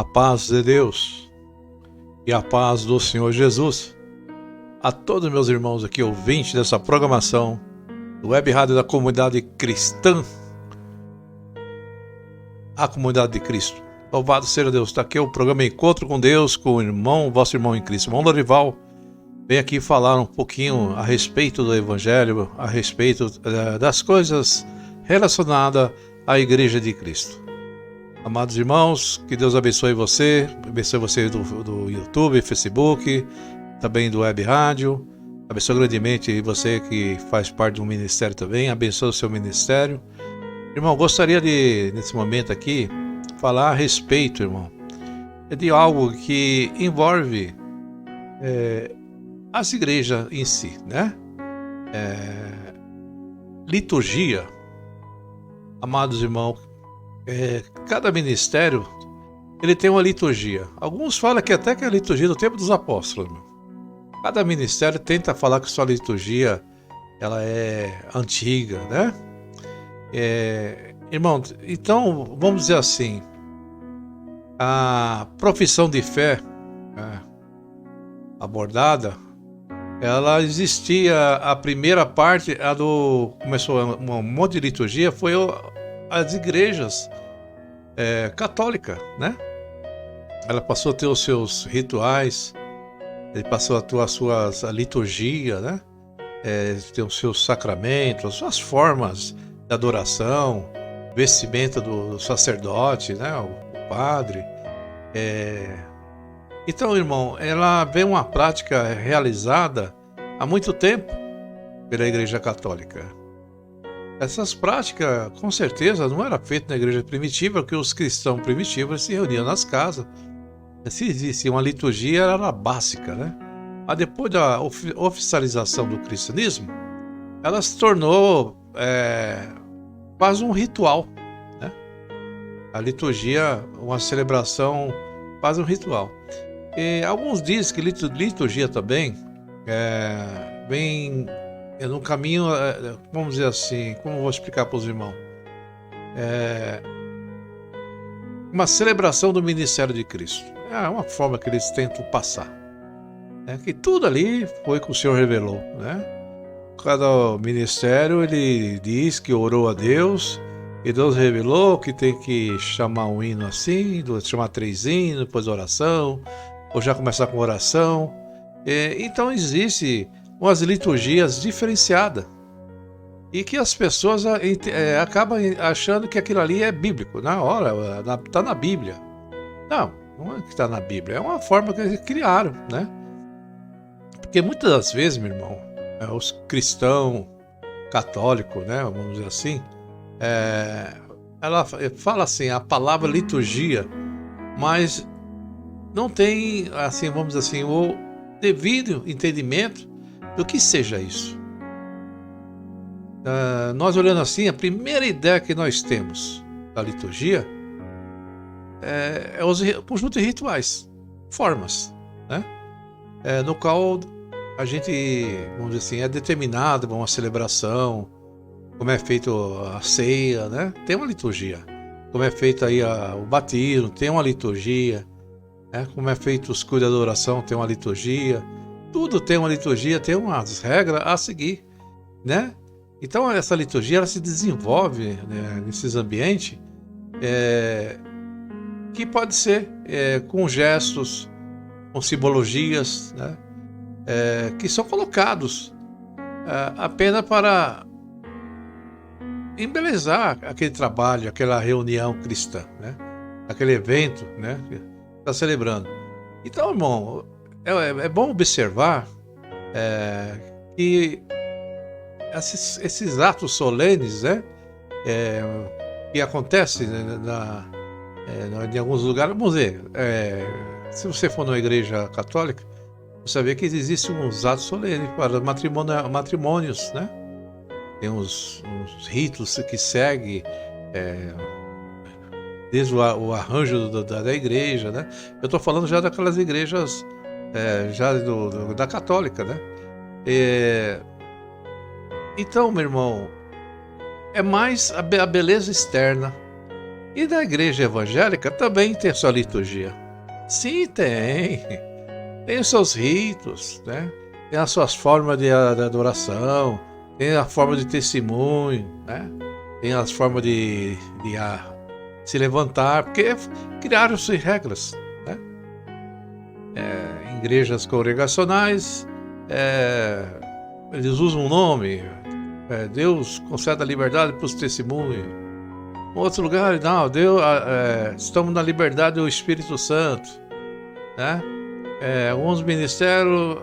A paz de Deus e a paz do Senhor Jesus a todos meus irmãos aqui, ouvintes dessa programação do Web Rádio da Comunidade Cristã, a Comunidade de Cristo. Louvado seja Deus. Está aqui o programa Encontro com Deus, com o irmão, vosso irmão em Cristo, irmão Lorival. Vem aqui falar um pouquinho a respeito do Evangelho, a respeito das coisas relacionadas à Igreja de Cristo. Amados irmãos, que Deus abençoe você do YouTube, Facebook, também do Web Rádio. Abençoe grandemente você que faz parte do ministério também, abençoe o seu ministério. Irmão, gostaria de, nesse momento aqui, falar a respeito, irmão, de algo que envolve as igrejas em si, né? Liturgia. Amados irmãos, cada ministério ele tem uma liturgia. Alguns falam que até que é a liturgia do tempo dos apóstolos. Cada ministério tenta falar que sua liturgia ela é antiga, né? Irmão, então vamos dizer assim, a profissão de fé abordada, ela existia, a primeira parte, começou um monte de liturgia, foi as igrejas católicas, né? Ela passou a ter os seus rituais, ele passou a ter a liturgia, né? Tem os seus sacramentos, as suas formas de adoração, vestimenta do sacerdote, né? O padre. Então, irmão, ela vem uma prática realizada há muito tempo pela Igreja Católica. Essas práticas, com certeza, não eram feitas na igreja primitiva, porque os cristãos primitivos se reuniam nas casas. Se existia uma liturgia, ela era básica, né? Mas depois da oficialização do cristianismo, ela se tornou quase um ritual, né? A liturgia, uma celebração, quase um ritual. E alguns dizem que liturgia também vem no caminho, vamos dizer assim, como eu vou explicar para os irmãos? Uma celebração do ministério de Cristo. É uma forma que eles tentam passar. Que tudo ali foi que o Senhor revelou, né? Cada ministério, ele diz que orou a Deus, e Deus revelou que tem que chamar um hino assim, chamar 3 hinos, depois oração, ou já começar com oração. Então existe umas liturgias diferenciadas e que as pessoas acabam achando que aquilo ali é bíblico. Na hora, está na Bíblia. Não é que está na Bíblia, é uma forma que eles criaram, né? Porque muitas das vezes, meu irmão, os cristãos católicos, né, vamos dizer assim, ela fala assim, a palavra liturgia, mas não tem, assim, vamos dizer assim, o devido entendimento do que seja isso. Nós olhando assim, a primeira ideia que nós temos da liturgia é os conjuntos de rituais, formas, né? No qual a gente, vamos dizer assim, é determinado uma celebração, como é feito a ceia, né? Tem uma liturgia. Como é feito aí o batismo, tem uma liturgia. Como é feito os cultos de adoração, tem uma liturgia. Tudo tem uma liturgia, tem umas regras a seguir, né? Então essa liturgia ela se desenvolve, né, nesses ambientes que pode ser com gestos, com simbologias, né, que são colocados apenas para embelezar aquele trabalho, aquela reunião cristã, né? Aquele evento, né, que está celebrando. Então, irmão, é bom observar que esses atos solenes, né, que acontecem em alguns lugares, vamos ver, se você for numa igreja católica, você vê que existem uns atos solenes para matrimônios, né? Tem uns ritos que seguem desde o arranjo da igreja, né? Eu estou falando já daquelas igrejas já da católica, né? Então, meu irmão, é mais a beleza externa, E da igreja evangélica também tem sua liturgia. Sim, tem. Tem os seus ritos, né? Tem as suas formas de adoração, tem a forma de testemunho, né? Tem as formas de se levantar, porque criaram-se regras, né? Em igrejas congregacionais, eles usam um nome, Deus concede a liberdade para os testemunhos. Em outro lugar, não, Deus, estamos na liberdade do Espírito Santo, né? Alguns ministérios,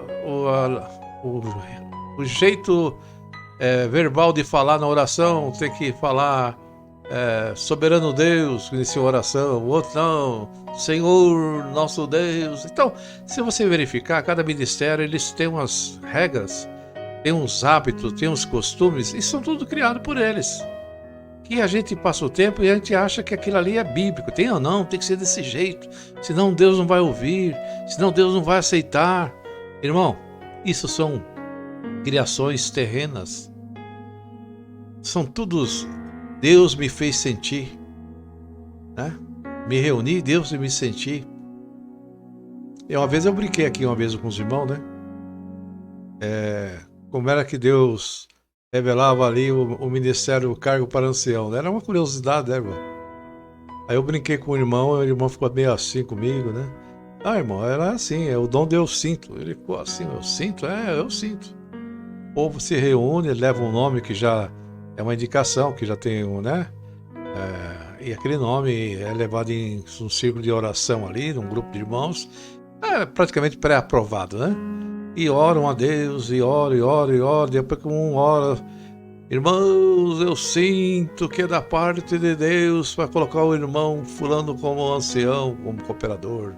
o jeito verbal de falar na oração tem que falar soberano Deus, iniciou a oração, o outro não, Senhor nosso Deus. Então, se você verificar, cada ministério eles têm umas regras, tem uns hábitos, tem uns costumes, e são tudo criado por eles. Que a gente passa o tempo e a gente acha que aquilo ali é bíblico. Tem ou não, tem que ser desse jeito, senão Deus não vai ouvir, senão Deus não vai aceitar. Irmão, isso são criações terrenas. São todos Deus me fez sentir, né? Me reuni, Deus me senti. E uma vez eu brinquei aqui com os irmãos, né? Como era que Deus revelava ali o ministério, o cargo para ancião, né? Era uma curiosidade, né, irmão? Aí eu brinquei com o irmão ficou meio assim comigo, né? Irmão, era assim, o dom de eu sinto. Ele ficou assim, eu sinto? Eu sinto. O povo se reúne, leva um nome que já é uma indicação, que já tem né? E aquele nome é levado em um círculo de oração ali, num grupo de irmãos, praticamente pré-aprovado, né? E oram a Deus, e oram, depois que um ora, irmãos, eu sinto que é da parte de Deus para colocar o irmão fulano como ancião, como cooperador,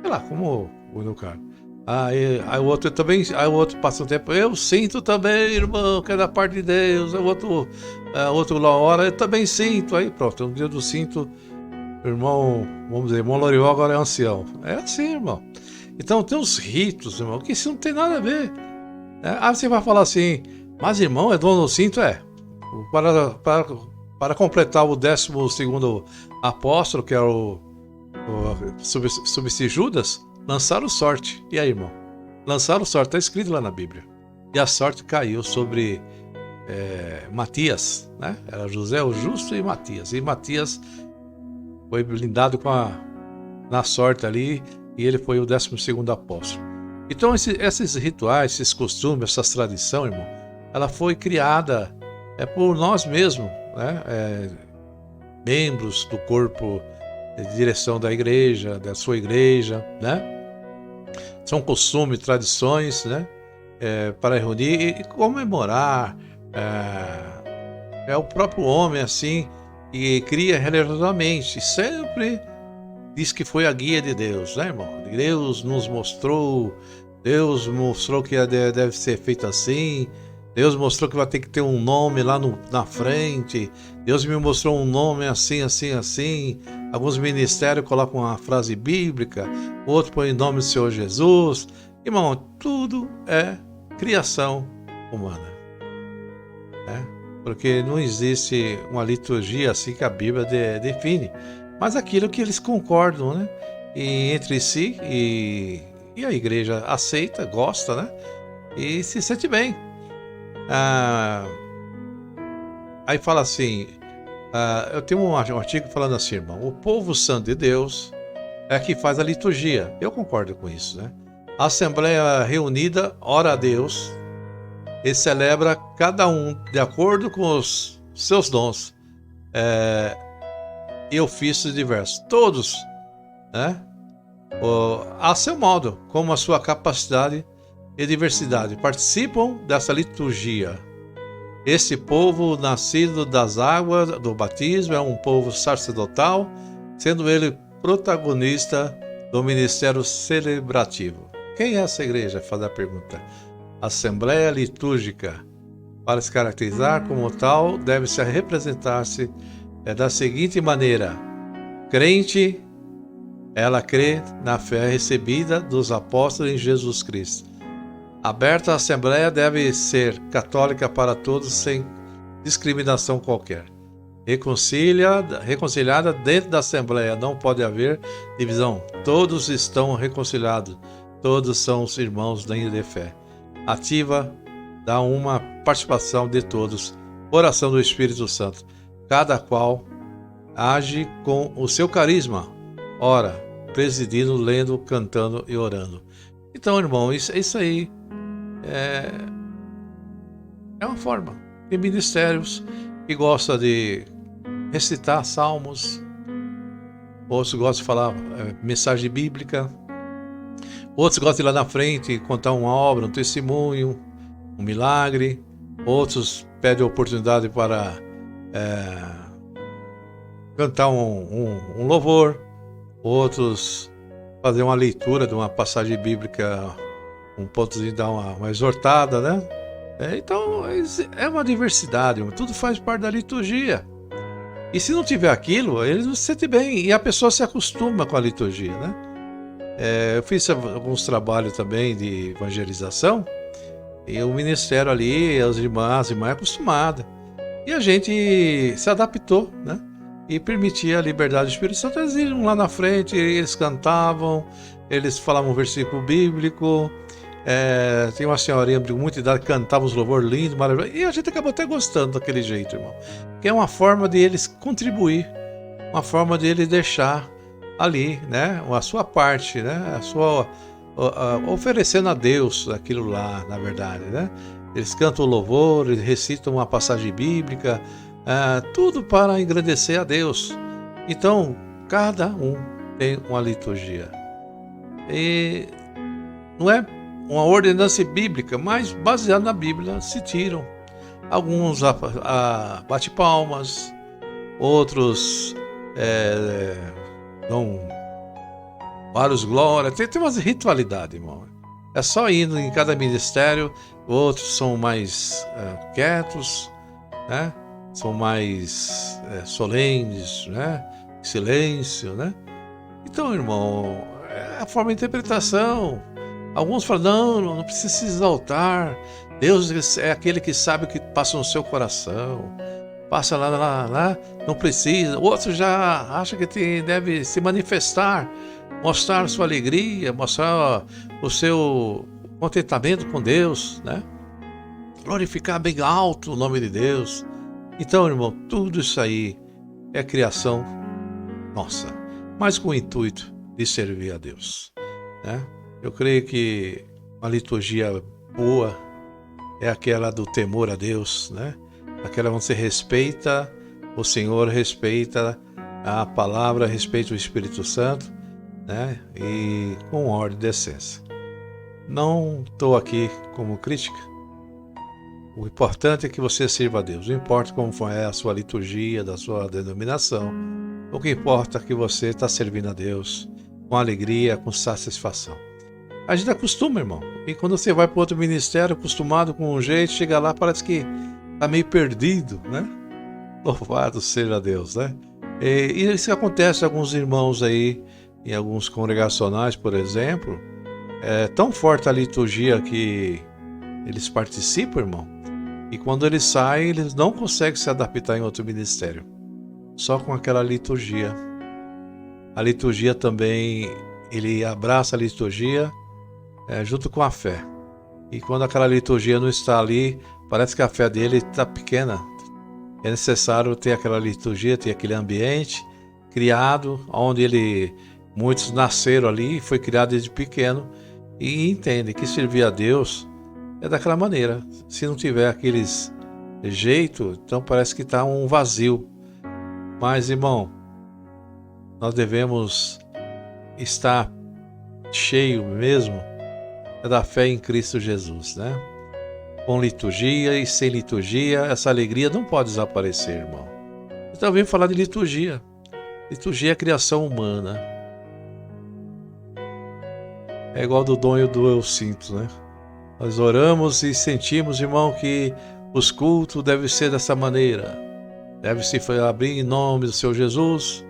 sei lá, como no cara. Aí o outro também, aí o outro passa um tempo, eu sinto também, irmão, que é da parte de Deus. O outro lá ora, eu também sinto. Aí pronto, no dia do cinto, o irmão, vamos dizer, irmão Lorival agora é ancião. É assim, irmão. Então tem uns ritos, irmão, que isso não tem nada a ver. Aí você vai falar assim, mas irmão, é dono do cinto? Para completar o 12º apóstolo, que é o Subsi Judas, lançaram sorte. E aí, irmão? Lançaram sorte, está escrito lá na Bíblia. E a sorte caiu sobre Matias, né? Era José o Justo e Matias. E Matias foi blindado na sorte ali, e ele foi o 12º apóstolo. Então esses rituais, esses costumes, essas tradições, irmão, ela foi criada por nós mesmos, né? Membros do corpo de direção da igreja, da sua igreja, né? São costumes, tradições, né? Para reunir e comemorar. É o próprio homem assim e cria religiosamente, sempre diz que foi a guia de Deus, né, irmão? Deus mostrou que deve ser feito assim. Deus mostrou que vai ter que ter um nome lá na frente. Deus me mostrou um nome assim, assim, assim. Alguns ministérios colocam uma frase bíblica, outro põe o nome do Senhor Jesus. Irmão, tudo é criação humana, né? Porque não existe uma liturgia assim que a Bíblia define, mas aquilo que eles concordam, né? E entre si, e a igreja aceita, gosta, né? E se sente bem. Aí fala assim, eu tenho um artigo falando assim, irmão, o povo santo de Deus é que faz a liturgia. Eu concordo com isso, né? A Assembleia reunida ora a Deus e celebra cada um de acordo com os seus dons e ofícios diversos. Todos, né? A seu modo, como a sua capacidade e diversidade, participam dessa liturgia. Esse povo nascido das águas do batismo é um povo sacerdotal, sendo ele protagonista do ministério celebrativo. Quem é essa igreja? Faz a pergunta. Assembleia litúrgica. Para se caracterizar como tal, deve-se representar-se da seguinte maneira: crente, ela crê na fé recebida dos apóstolos em Jesus Cristo. Aberta a Assembleia deve ser católica para todos, sem discriminação qualquer. reconciliada dentro da Assembleia. Não pode haver divisão. Todos estão reconciliados. Todos são os irmãos da de fé. Ativa, dá uma participação de todos. Oração do Espírito Santo. Cada qual age com o seu carisma. Ora, presidindo, lendo, cantando e orando. Então, irmão, isso aí é uma forma. Tem ministérios que gostam de recitar salmos, outros gostam de falar mensagem bíblica, outros gostam de ir lá na frente contar uma obra, um testemunho, um milagre, outros pedem oportunidade para cantar um louvor, outros fazer uma leitura de uma passagem bíblica, um pontozinho, dar uma exortada, né? Então é uma diversidade, tudo faz parte da liturgia. E se não tiver aquilo, ele não se sente bem, e a pessoa se acostuma com a liturgia, né? Eu fiz alguns trabalhos também de evangelização, e o ministério ali, as irmãs acostumadas. E a gente se adaptou, né? E permitia a liberdade do Espírito Santo. Eles iam lá na frente, eles cantavam, eles falavam um versículo bíblico. Tem uma senhorinha de muita idade que cantava uns louvores lindos, maravilhosos. E a gente acabou até gostando daquele jeito, irmão. Que é uma forma de eles contribuir, uma forma de eles deixar ali, né? A sua parte, né? Oferecendo a Deus aquilo lá, na verdade, né? Eles cantam o louvor, eles recitam uma passagem bíblica, tudo para engrandecer a Deus. Então, cada um tem uma liturgia. E não é uma ordenança bíblica, mas baseada na Bíblia se tiram. Alguns bate palmas, outros dão vários glórias. Tem umas ritualidades, irmão. É só indo em cada ministério. Outros são mais quietos, né? São mais solenes, né? Silêncio, né? Então, irmão, é a forma de interpretação. Alguns falam, não precisa se exaltar. Deus é aquele que sabe o que passa no seu coração. Passa lá, não precisa. Outros já acham que deve se manifestar, mostrar sua alegria, mostrar o seu contentamento com Deus, né? Glorificar bem alto o nome de Deus. Então, irmão, tudo isso aí é criação nossa, mas com o intuito de servir a Deus, né? Eu creio que uma liturgia boa é aquela do temor a Deus, né? Aquela onde você respeita o Senhor, respeita a palavra, respeita o Espírito Santo, né? E com ordem e decência. Não estou aqui como crítica. O importante é que você sirva a Deus. Não importa como é a sua liturgia, da sua denominação. O que importa é que você está servindo a Deus com alegria, com satisfação. A gente acostuma, irmão. E quando você vai para outro ministério, acostumado com um jeito, chega lá, parece que está meio perdido, né? Louvado seja Deus, né? E isso acontece com alguns irmãos aí, em alguns congregacionais, por exemplo. É tão forte a liturgia que eles participam, irmão, e quando eles saem, eles não conseguem se adaptar em outro ministério. Só com aquela liturgia. A liturgia também, ele abraça a liturgia junto com a fé. E quando aquela liturgia não está ali, parece que a fé dele está pequena. É necessário ter aquela liturgia, ter aquele ambiente criado, onde muitos nasceram ali, foi criado desde pequeno, e entendem que servir a Deus é daquela maneira. Se não tiver aqueles jeito, então parece que está um vazio. Mas, irmão, nós devemos estar cheio mesmo da fé em Cristo Jesus, né? Com liturgia e sem liturgia, essa alegria não pode desaparecer, irmão. Então eu venho falar de liturgia. Liturgia é criação humana. É igual do dom e do eu sinto, né? Nós oramos e sentimos, irmão, que os cultos devem ser dessa maneira. Deve-se abrir em nome do Senhor Jesus.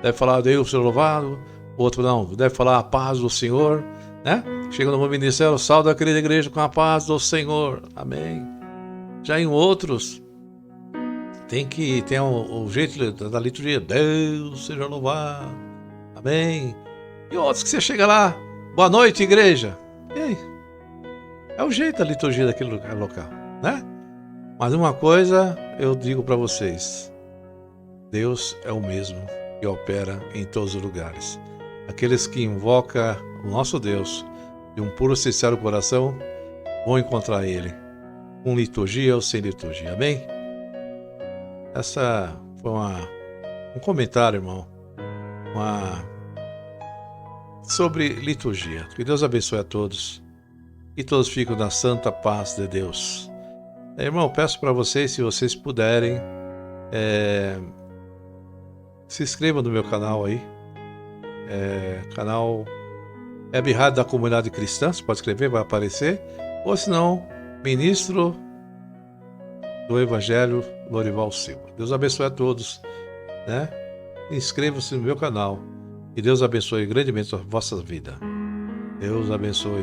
Deve falar Deus seja louvado. O outro não, deve falar a paz do Senhor, né? Chega no meu ministério, salve a querida igreja com a paz do Senhor. Amém. Já em outros, tem o jeito da liturgia. Deus seja louvado. Amém. E outros que você chega lá, boa noite, igreja. E aí? É o jeito da liturgia daquele local, né? Mas uma coisa eu digo para vocês: Deus é o mesmo que opera em todos os lugares. Aqueles que invocam o nosso Deus de um puro e sincero coração vão encontrar Ele, com liturgia ou sem liturgia. Amém? Essa foi um comentário, irmão, sobre liturgia. Que Deus abençoe a todos e todos fiquem na santa paz de Deus. Irmão, peço para vocês, se vocês puderem, se inscrevam no meu canal aí, canal Web Rádio da Comunidade Cristã. Você pode escrever, vai aparecer, ou se não, Ministro do Evangelho Lorival Silva. Deus abençoe a todos, né? Inscreva-se no meu canal e Deus abençoe grandemente a vossa vida. Deus abençoe.